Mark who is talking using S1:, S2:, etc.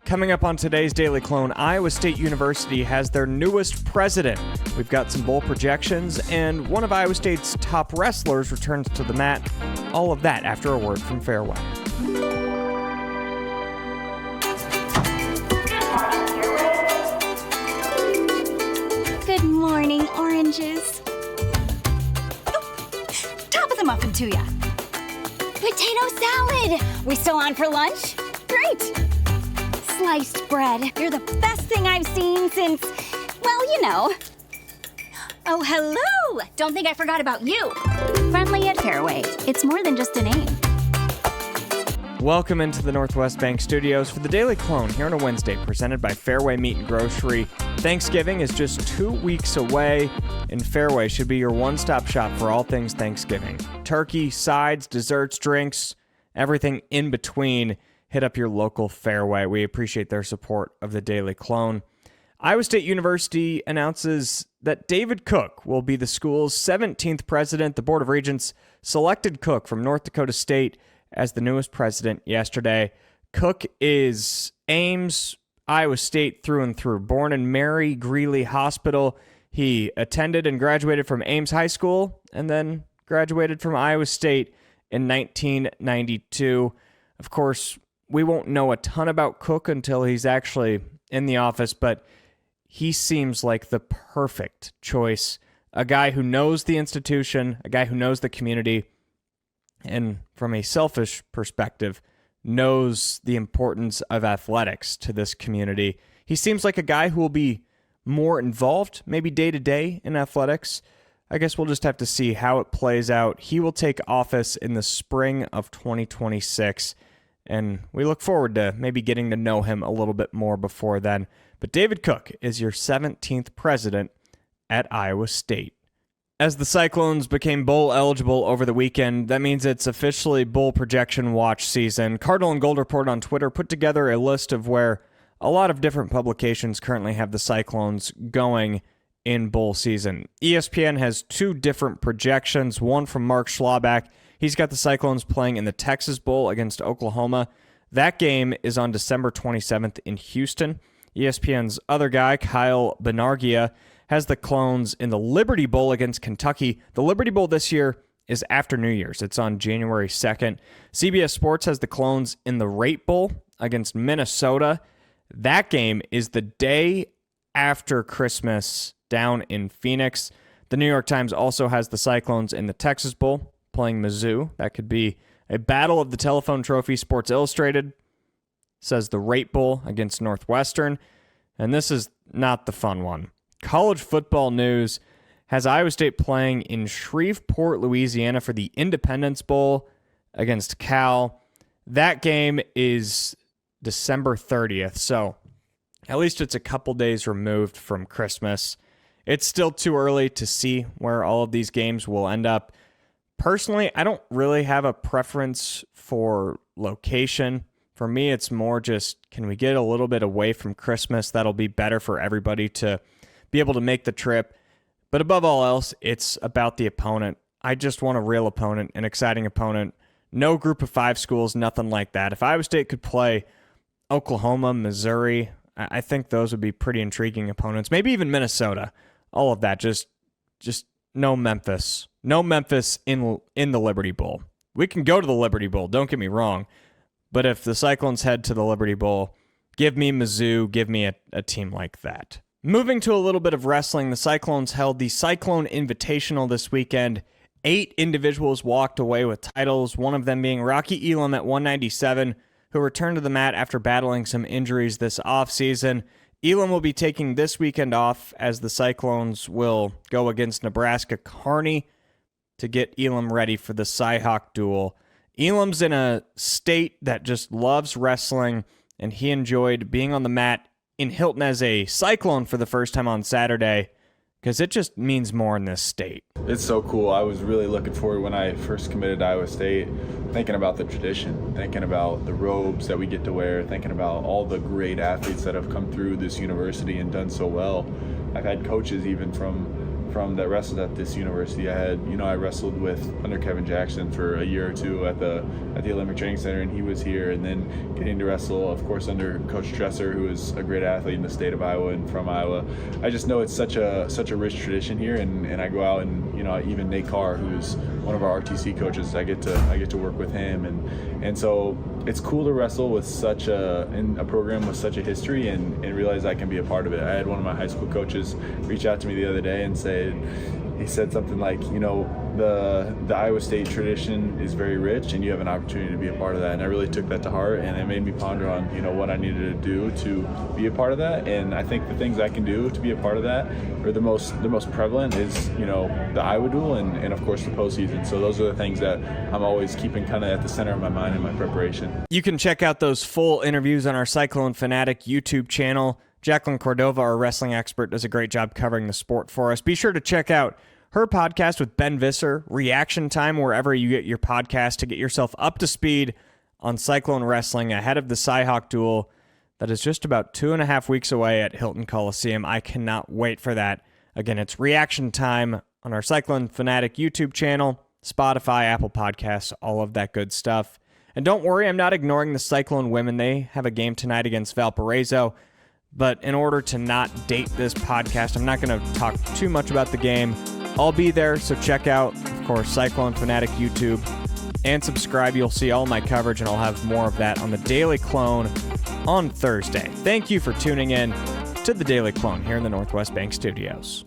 S1: Coming up on today's Daily Clone, Iowa State University has their newest president. We've got some bowl projections, and one of Iowa State's top wrestlers returns to the mat. All of that after a word from Fareway.
S2: Good morning, oranges. Top of the muffin to ya. Potato salad. We still on for lunch? Great. Sliced bread. You're the best thing I've seen since, well, you know. Oh, hello. Don't think I forgot about you. Friendly at Fareway. It's more than just a name.
S1: Welcome into the Northwest Bank Studios for the Daily Clone here on a Wednesday, presented by Fareway Meat and Grocery. Thanksgiving is just 2 weeks away, and Fareway should be your one-stop shop for all things Thanksgiving. Turkey, sides, desserts, drinks, everything in between. Hit up your local Fareway. We appreciate their support of the Daily Clone. Iowa State University announces that David Cook will be the school's 17th president. The Board of Regents selected Cook from North Dakota State as the newest president yesterday. Cook is Ames, Iowa State through and through. Born in Mary Greeley Hospital, he attended and graduated from Ames High School and then graduated from Iowa State in 1992. Of course, we won't know a ton about Cook until he's actually in the office, but he seems like the perfect choice. A guy who knows the institution, a guy who knows the community, and from a selfish perspective, knows the importance of athletics to this community. He seems like a guy who will be more involved, maybe day-to-day in athletics. I guess we'll just have to see how it plays out. He will take office in the spring of 2026, and we look forward to maybe getting to know him a little bit more before then. But David Cook is your 17th president at Iowa State. As the Cyclones became bowl eligible over the weekend, that means it's officially bowl projection watch season. Cardinal and Gold Report on Twitter put together a list of where a lot of different publications currently have the Cyclones going in bowl season. ESPN has two different projections, one from Mark Schlabach. He's got the Cyclones playing in the Texas Bowl against Oklahoma. That game is on December 27th in Houston. ESPN's other guy, Kyle Benargia, has the Clones in the Liberty Bowl against Kentucky. The Liberty Bowl this year is after New Year's. It's on January 2nd. CBS Sports has the Clones in the Rate Bowl against Minnesota. That game is the day after Christmas down in Phoenix. The New York Times also has the Cyclones in the Texas Bowl playing Mizzou. That could be a battle of the telephone trophy. Sports Illustrated says the Rate Bowl against Northwestern. And this is not the fun one. College Football News has Iowa State playing in Shreveport, Louisiana for the Independence Bowl against Cal. That game is December 30th, so at least it's a couple days removed from Christmas. It's still too early to see where all of these games will end up. Personally, I don't really have a preference for location. For me, it's more just, can we get a little bit away from Christmas? That'll be better for everybody to be able to make the trip. But above all else, it's about the opponent. I just want a real opponent, an exciting opponent. No group of five schools, nothing like that. If Iowa State could play Oklahoma, Missouri, I think those would be pretty intriguing opponents. Maybe even Minnesota. All of that. Just no Memphis. No Memphis in the Liberty Bowl. We can go to the Liberty Bowl, don't get me wrong. But if the Cyclones head to the Liberty Bowl, give me Mizzou, give me a team like that. Moving to a little bit of wrestling, the Cyclones held the Cyclone Invitational this weekend. 8 individuals walked away with titles, one of them being Rocky Elam at 197, who returned to the mat after battling some injuries this offseason. Elam will be taking this weekend off as the Cyclones will go against Nebraska Kearney to get Elam ready for the Cyhawk duel. Elam's in a state that just loves wrestling, and he enjoyed being on the mat in Hilton as a Cyclone for the first time on Saturday, because it just means more in this state.
S3: It's so cool. I was really looking forward when I first committed to Iowa State, thinking about the tradition, thinking about the robes that we get to wear, thinking about all the great athletes that have come through this university and done so well. I've had coaches even from from that wrestled at this university. I wrestled with under Kevin Jackson for a year or two at the Olympic Training Center, and he was here. And then getting to wrestle, of course, under Coach Dresser, who is a great athlete in the state of Iowa and from Iowa. I just know it's such a rich tradition here, and I go out and even Nate Carr, who's one of our RTC coaches, I get to work with him, and so it's cool to wrestle with in a program with such a history and realize I can be a part of it. I had one of my high school coaches reach out to me the other day and he said something like, the Iowa State tradition is very rich, and you have an opportunity to be a part of that. And I really took that to heart, and it made me ponder on what I needed to do to be a part of that. And I think the things I can do to be a part of that, or the most prevalent, is the Iowa Duel and of course the postseason. So those are the things that I'm always keeping kind of at the center of my mind in my preparation.
S1: You can check out those full interviews on our Cyclone Fanatic YouTube channel. Jacqueline Cordova, our wrestling expert, does a great job covering the sport for us. Be sure to check out her podcast with Ben Visser, Reaction Time, wherever you get your podcast, to get yourself up to speed on Cyclone Wrestling ahead of the Cyhawk Duel that is just about 2.5 weeks away at Hilton Coliseum. I cannot wait for that. Again, it's Reaction Time on our Cyclone Fanatic YouTube channel, Spotify, Apple Podcasts, all of that good stuff. And don't worry, I'm not ignoring the Cyclone women. They have a game tonight against Valparaiso. But in order to not date this podcast, I'm not going to talk too much about the game. I'll be there, so check out, of course, Cyclone Fanatic YouTube, and subscribe. You'll see all my coverage, and I'll have more of that on the Daily Clone on Thursday. Thank you for tuning in to the Daily Clone here in the Northwest Bank Studios.